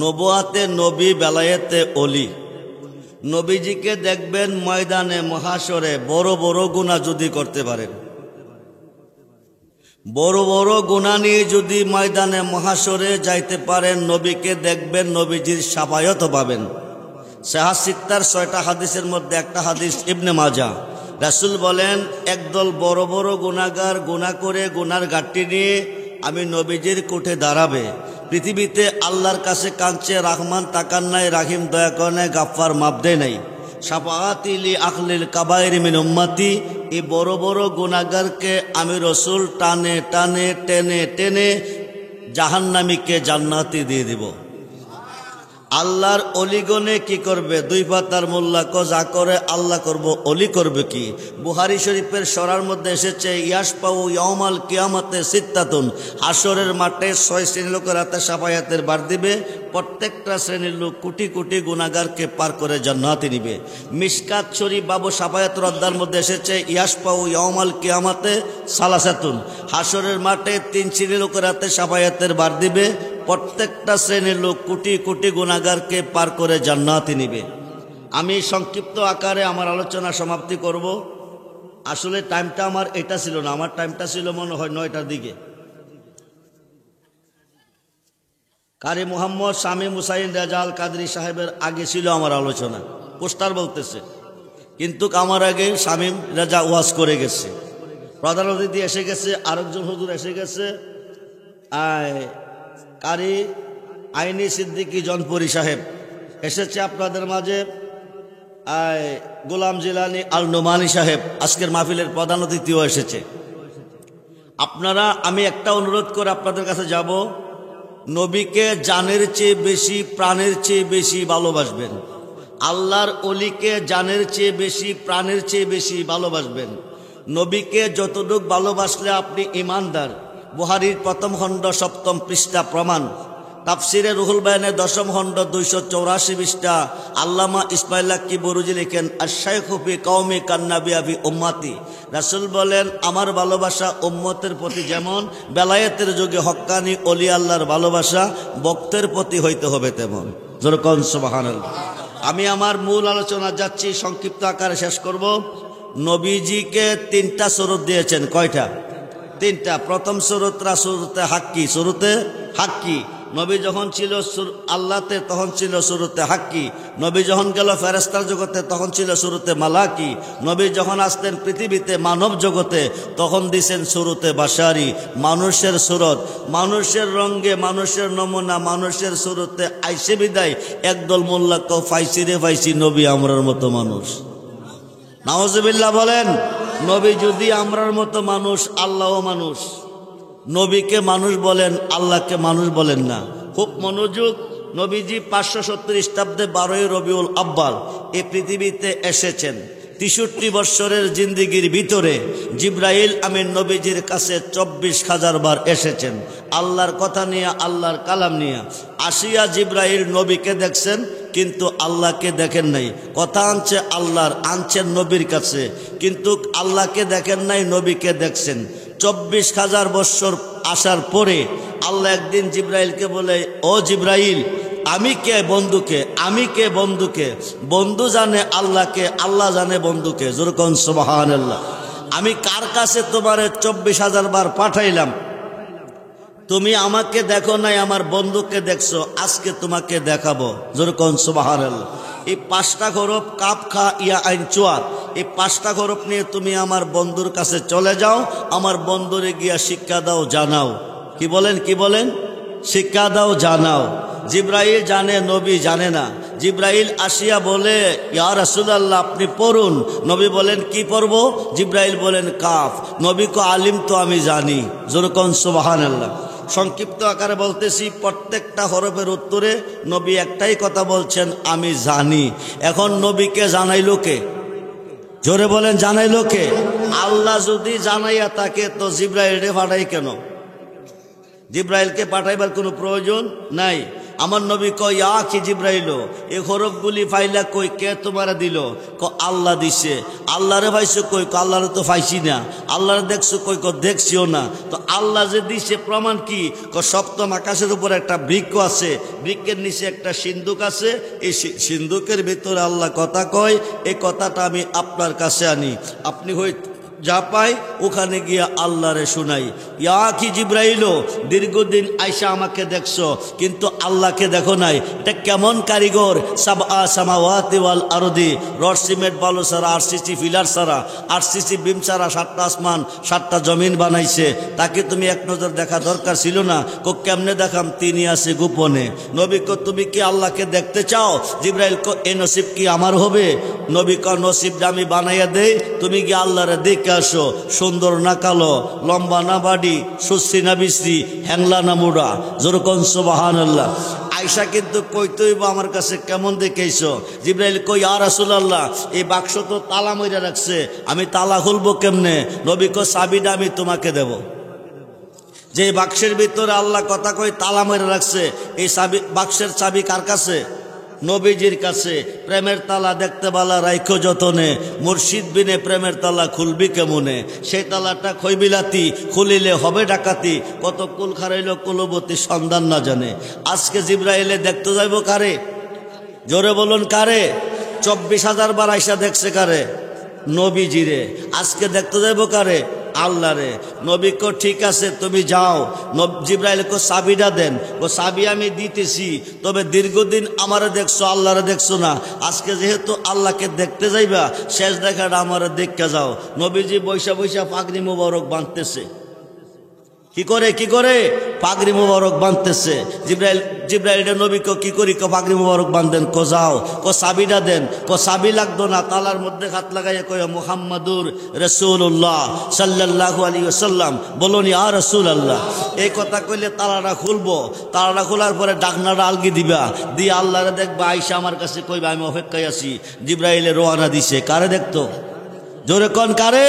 নবুয়াতে নবী, বেলায়েতে অলি। নবীজিকে দেখবেন ময়দানে মহাশরে, বড় বড় গুনাহ যদি করতে পারেন, বড় বড় গুনাহ নিয়ে যদি ময়দানে মহাশরে যাইতে পারেন, নবীকে দেখবেন, নবীজির শাফায়াত পাবেন। সাহাহ সিত্তার 6টা হাদিসের মধ্যে একটা হাদিস ইবনে মাজাহ। রাসূল বলেন, একদল বড় বড় গুনাহগার গুনাহ করে গুনার গাঁটটি নিয়ে আমি নবীজির কোঠে দাঁড়াবে। পৃথিবীতে আল্লাহর কাছে কাঁদছে, রহমান তাকান নাই, রাহিম দয়া করে নাই, গাফফার মাপ দেয় নাই। শাফাআতি লি আহলিল কাবায়ের মিন উম্মতি, এই বড় বড় গুনাহগারকে আমি রসুল টানে টানে টেনে টেনে জাহান্নামীকে জান্নাতি দিয়ে দিব। আল্লাহর অলিগণে কি করবে? 2 পাতার মোল্লা যা করে আল্লাহ করব, অলি করবে কি? বুখারী শরীফের সরার মধ্যে এসেছে, ইয়াসপাউ ইয়াউমাল কিয়ামতে সিত্তাতুন, হাসরের মাঠে 6 শ্রেণীর লোকের হাতে শাফায়াতের বার দিবে। প্রত্যেকটা শ্রেণীর লোক কোটি কোটি গুনাহগারকে পার করে জান্নাতে নিবে। মিশকাত শরীফ বাবু শাফায়াতের অধ্যায়ের মধ্যে এসেছে, ইয়াসপাউ ইয়াউমাল কিয়ামতে সালাসাতুন, হাসরের মাঠে 3 শ্রেণীর লোকের হাতে শাফায়াতের বার দিবে। প্রত্যেকটা শ্রেণীর লোক কোটি কোটি গুনাহগারকে পার করে জান্নাতে নিবে। আমি সংক্ষিপ্ত আকারে আমার আলোচনা সমাপ্তি করব। আসলে টাইমটা আমার এটা ছিল না, আমার টাইমটা ছিল মনে হয় 9টার দিকে। কারি মোহাম্মদ শামীম হুসাইন রেজাল কাদরি সাহেবের আগে ছিল আমার আলোচনা, পোস্টার বলতেছে, কিন্তু আমার আগে শামীম রেজা ওয়াজ করে গেছে, প্রধান অতিথি এসে গেছে, আরেকজন হুজুর এসে গেছে, কারি আইনি সিদ্দিকী জনপুরি সাহেব এসেছে আপনাদের মাঝে, গোলাম জিলানি আল নোমানি সাহেব আজকের মাহফিলের প্রধান অতিথিও এসেছে। আপনারা, আমি একটা অনুরোধ করে আপনাদের কাছে যাব, নবীকে জানের চেয়ে বেশি, প্রাণের চেয়ে বেশি ভালোবাসবেন। আল্লাহর অলিকে জানের চেয়ে বেশি, প্রাণের চেয়ে বেশি ভালোবাসবেন। নবীকে যতটুক ভালোবাসলে আপনি ইমানদার। বুখারীর 1ম খণ্ড 7ম পৃষ্ঠা প্রমাণ। তাফসিরে রুহুল বায়ানের 10ম খণ্ড 284 পৃষ্ঠা আল্লামা ইসমাইল আক্কি বরুজি লিখেন, আশ-শাইখু ফি কওমি কান্নাবিয়া ফি উম্মতি। রাসূল বলেন, আমার ভালোবাসা উম্মতের প্রতি যেমন বেলায়েতের যুগে হক্কানি অলি আল্লাহর ভালোবাসা ভক্তের প্রতি হইতে হবে তেমন। জোরে কোন সুবহানাল্লাহ। আমি আমার মূল আলোচনা যাচ্ছি, সংক্ষিপ্ত আকারে শেষ করব। নবীজিকে 3টা সুরত দিয়েছেন। কয়টা? 3টা। প্রথম সুরতরা সুরতে হাক্কি, সুরতে হাক্কি। নবী যখন ছিল আল্লাহতে তখন ছিল সুরতে হাক্কি। নবী যখন গেল ফেরেশতার জগতে তখন ছিল সুরতে মালাকি। নবী যখন আসতেন পৃথিবীতে মানব জগতে তখন দিছেন সুরতে বাশারি, মানুষের সুরত, মানুষের রঙ্গে, মানুষের নমুনা, মানুষের সুরতে আইসে বিদায় একদল মোল্লা কও ফাইসি রে ফাইসি, নবী আমরার মতো মানুষ। নাউজুবিল্লাহ বলেন। নবী যদি আমরার মতো মানুষ, আল্লাহও মানুষ। নবীকে মানুষ বলেন, আল্লাহকে মানুষ বলেন না। খুব মনোযোগ। নবীজি 570 খ্রিস্টাব্দে 12ই রবিউল আব্বাল এই পৃথিবীতে এসেছেন। 63 বৎসরের জিন্দিগির ভিতরে জিব্রাইল আমিন নবীজির কাছে 24,000 বার এসেছেন আল্লাহর কথা নিয়ে, আল্লাহর কালাম নিয়ে। আসিয়া জিব্রাইল নবীকে দেখছেন, কিন্তু আল্লাহকে দেখেন নাই। কথা আনছে আল্লাহর, আনছেন নবীর কাছে, কিন্তু আল্লাহকে দেখেন নাই, নবীকে দেখছেন। 24,000 বৎসর আসার পরে আল্লাহ একদিন জিব্রাইলকে বলে, ও জিব্রাইল, আমি কে বন্ধুকে, আমি কে বন্ধুকে? বন্ধু জানে আল্লাহকে, আল্লাহ জানে বন্ধুকে। যেরকম সুবহানাল্লাহ। আমি কার কাছে তোমারে 24,000 বার পাঠাইলাম, তুমি আমাকে দেখো নাই, আমার বন্ধুকে দেখছো, আজকে তোমাকে দেখাবো। যেরকম সুবহানাল্লাহ। এই 5টা হরফ কাপ খা ইয়া আইন চুয়ার, এই 5টা হরফ নিয়ে তুমি আমার বন্ধুর কাছে চলে যাও, আমার বন্ধুরে গিয়া শিক্ষা দাও, জানাও। কি বলেন, কি বলেন? শিক্ষা দাও, জানাও। জিব্রাইল জানে, নবী জানে না। জিব্রাইল আসিয়া বলে, ইয়া রাসূলুল্লাহ আপনি পড়ুন। নবী বলেন, কি পড়ব? জিব্রাইল বলেন, কাফ। নবী কো আলিম তো আমি জানি। যেরকম সুবহানাল্লাহ। সংক্ষিপ্ত আকারে বলতেছি, প্রত্যেকটা হরফের উত্তরে নবী একটাই কথা বলছেন, আমি জানি। এখন নবীকে জানাইলো কে? জোরে বলেন, জানাইলো কে? আল্লাহ যদি জানাইয়া থাকে তো জিব্রাইলকে পাঠাই কেন? জিব্রাইলকে পাঠাইবার কোনো প্রয়োজন নাই। আমার নবী কয়, ইয়া কি জিব্রাইল, এই হরফগুলি ফাইলা কই, কে তোমারে দিল? ক আল্লাহ দিছে। আল্লাহরে পাইছো কই? ক আল্লাহরে তো পাইছি না। আল্লাহরে দেখছো কই? ক দেখছিও না। তো আল্লাহ যে দিছে প্রমাণ কি? ক সপ্তম আকাশের উপর একটা বৃক্ষ আছে, বৃক্ষের নিচে একটা সিন্ধুক আছে, এই সিন্ধুকের ভিতরে আল্লাহ কথা কয়, এই কথাটা আমি আপনার কাছে আনি, আপনি হই যা পাই ওখানে গিয়া আল্লাহরে শুনাই। ইয়া কি জিব্রাইল, দীর্ঘদিন আইসা আমাকে দেখছো, কিন্তু আল্লাহকে দেখো নাই। এটা কেমন কারিগর? সাবআ সামাওয়াতি ওয়াল আরদি, রড সিমেন্ট বালু ছাড়া, আরসিসি ফিলার ছাড়া, আরসিসি বিম ছাড়া 7টা আসমান 7টা জমিন বানাইছে। তাকে তুমি এক নজর দেখা দরকার ছিল না? কো কেমনে দেখাম? তিনি আছে গোপনে। নবী কো তুমি কি আল্লাহকে দেখতে চাও? জিব্রাইল কো এই নসিব কি আমার হবে? নবী কো নসিবটা আমি বানাইয়া দেই, তুমি গিয়ে আল্লাহরে দেখে আসো। সুন্দর না কালো, লম্বা না বাড়ি, সুশ্রী না বিশ্রী, হ্যাংলা না মুড়া। যেরকম সুবহানাল্লাহ। আয়সা কিন্তু কইতই বা আমার কাছে কেমন দেখেছো? জিব্রাইল কই, ইয়া রাসূলুল্লাহ এই বাক্স তো তালা মাইরা রাখছে, আমি তালা খুলবো কেমনে? নবী কই, চাবিটা আমি তোমাকে দেব। যে বাক্সের ভিতরে আল্লাহ কথা কই তালা মাইরা রাখছে, এই চাবি, বাক্সের চাবি কার কাছে? নবীজির কাছে। প্রেমের তালা দেখতে বালা রাইখো যতনে, মুর্শিদ বিনে প্রেমের তালা খুলবি কেমনে? সেই তালাটা খইবিলাতি, খুলিলে হবে ডাকাতি, কত কুল খারাইল কুলবতী সন্ধান না জানে। আজকে জিব্রাইলে দেখতে যাইব কারে? জোরে বলুন কারে? 24,000 বার আইসা দেখছে কারে? নবীজিরে। আজকে দেখতে যাইব কারে? আল্লাহ রে। নবী কো ঠিক আছে তুমি যাও। জিব্রাইল কো চাবিটা দেন। ও চাবি আমি দিতেছি, তবে দীর্ঘদিন আমারে দেখছো, আল্লাহরে দেখছো না। আজকে যেহেতু আল্লাহকে দেখতে যাইবা, শেষ দেখাটা আমারে দেখতে যাও। নবীজি বৈশা বৈশা পাগড়ি মুবারক বাঁধতেছে। কি করে? কি করে? পাগড়ি মুবারক বাঁধতেছে। জিব্রাইল নবী কো কি করি? কো পাগড়ি মুবারক বাঁধেন। কো যাও। কো চাবিটা দেন। কো চাবি লাগতো না, তালার মধ্যে হাত লাগাইয়া কয়, মুহাম্মাদুর রাসূলুল্লাহ সাল্লাল্লাহু আলাইহি ওয়াসাল্লাম, বলুন ইয়া রাসূলুল্লাহ। এই কথা কইলে তালাটা খুলবো। তালাটা খোলার পরে ডাকনাটা আলগি দিবা, দিয়ে আল্লাহরে দেখবা, আইসা আমার কাছে কইবা আমি অপেক্ষায় আছি। জিব্রাইলে রওনা দিছে। কারে দেখতো? জোরে কোন কারে?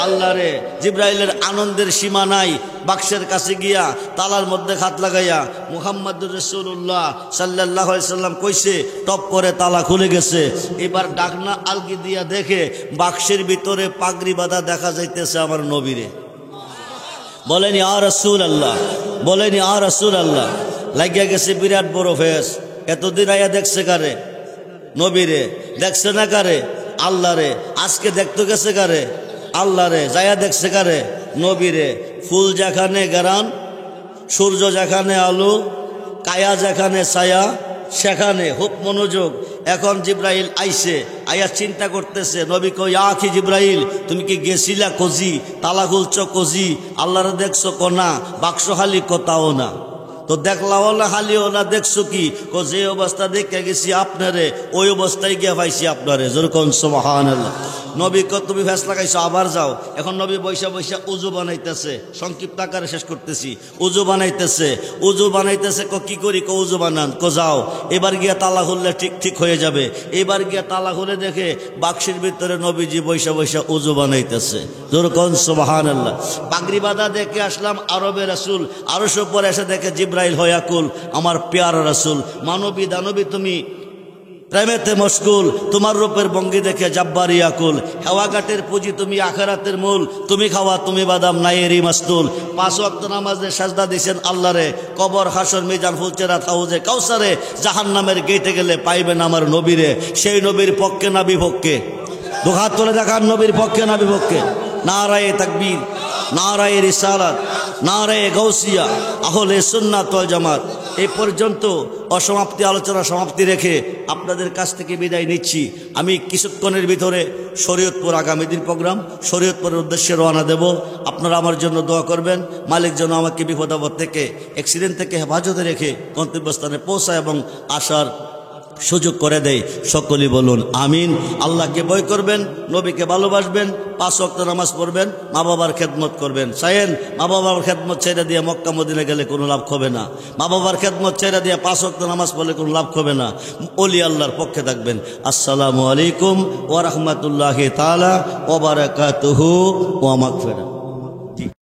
আল্লাহ রে। জিব্রাইলের আনন্দের সীমা নাই। বাক্সের কাছে গিয়া তালার মধ্যে হাত লাগাইয়া মুহাম্মাদুর রাসূলুল্লাহ সাল্লাল্লাহু আলাইহি সাল্লাম কইছে, টপ করে তালা খুলে গেছে। এবার ডাকনা আলগি দিয়া দেখে বাক্সের ভিতরে পাগড়ি বাঁধা দেখা যাইতেছে আমার নবীরে। বলেন ইয়া রাসূলুল্লাহ, বলেন ইয়া রাসূলুল্লাহ। লাগিয়া গেছে বিরাট বড় ফেস। এতদিন আয়া দেখছে কারে? নবীরে। দেখছে না কারে? আল্লাহ রে। আজকে দেখতে গেছে কারে? আল্লাহ রে। যায়া দেখছে কারে? নবীরে। ফুল যেখানে গেরান, সূর্য যেখানে আলো, কায়া যেখানে ছায়া, সেখানে। খুব মনোযোগ। এখন জিব্রাইল আইছে, আয়া চিন্তা করতেছে। নবী কই, ইয়া কি জিব্রাইল, তুমি কি গেছিলা কোজি? তালা খুলছ কোজি? আল্লাহরে দেখছো? কোনা। বাক্স খালি? কোথাও না। তো দেখলাও না হালিও না দেখছো কি, যে অবস্থা দেখে গেছি আপনারে ওই অবস্থায় গিয়ে পাইছি আপনারে। যেরকম সুবহানাল্লাহ। নবী কত তুমি ফেস লাগাইছো, আবার যাও। এখন নবী বৈশা বৈশা উজু বানাইতেছে, সংক্ষিপ্ত আকারে শেষ করতেছি। উজু বানাইতেছে, উজু বানাইতেছে। কি করি? উজু বানান। যাও, এবার গিয়া তালা খুললে ঠিক হয়ে যাবে। এবার গিয়া তালা খুলে দেখে বাক্সের ভিতরে নবীজি বৈশা বৈশা উজু বানাইতেছে। যেরকম সুবহানাল্লাহ। পাগড়ি বাঁধা দেখে আসলাম আরবে রাসূল, আরশ পরে এসে দেখে জিব্রাইল হয়াকুল, আমার পেয়ারা রাসূল। মানবী দানবী তুমি প্রেমেতে মশগুল, তোমার রূপের ভঙ্গি দেখে জাব্বারি আকুল। হেওয়াঘাটের পুঁজি তুমি, আখেরাতের মূল, তুমি খাওয়া তুমি বাদাম নাইয়েরই মাস্তুল। 5 ওয়াক্ত নামাজে সাজদা দিছেন আল্লাহরে, কবর হাসর মিজান ফুলচেরাত হাউজে কাউসারে। জাহান্নামের গেটে গেলে পাইবেন আমার নবীরে, সেই নবীর পক্ষে না বিপক্ষে? দুহাত তুলে দেখান, নবীর পক্ষে না বিপক্ষে? নারায়ে তাকবীর, নারায়ে রিসালাত, নারায়ে গাউসিয়া, আহলে সুন্নাত ওয়াল জামাত। এই পর্যন্ত অসমাপ্তি আলোচনা সমাপ্তি রেখে আপনাদের কাছ থেকে বিদায় নিচ্ছি। আমি কিছুক্ষণের ভিতরে শরীয়তপুর, আগামী দিন প্রোগ্রাম শরীয়তপুরের উদ্দেশ্যে রওনা দেব। আপনারা আমার জন্য দোয়া করবেন, মালিক যেন আমাকে বিপদ আপদ থেকে, অ্যাক্সিডেন্ট থেকে হেফাজতে রেখে গন্তব্যস্থানে পৌঁছায় এবং আসার সুযোগ করে দেয়। সকলেই বলুন আমিন। আল্লাহকে ভয় করবেন, নবীকে ভালোবাসবেন, 5 ওয়াক্ত নামাজ পড়বেন, মা বাবার খেদমত করবেন। চাইেন মা বাবার খেদমত ছেড়ে দিয়ে মক্কা মদিনা গেলে কোনো লাভ হবে না। মা বাবার খেদমত ছেড়ে দিয়ে 5 ওয়াক্ত নামাজ পড়লে কোনো লাভ হবে না। ওলি আল্লাহর পক্ষে থাকবেন। আসসালামু আলাইকুম ওয়া রাহমাতুল্লাহি তাআলা ওয়া বারাকাতুহু ওয়া মাগফিরাহ।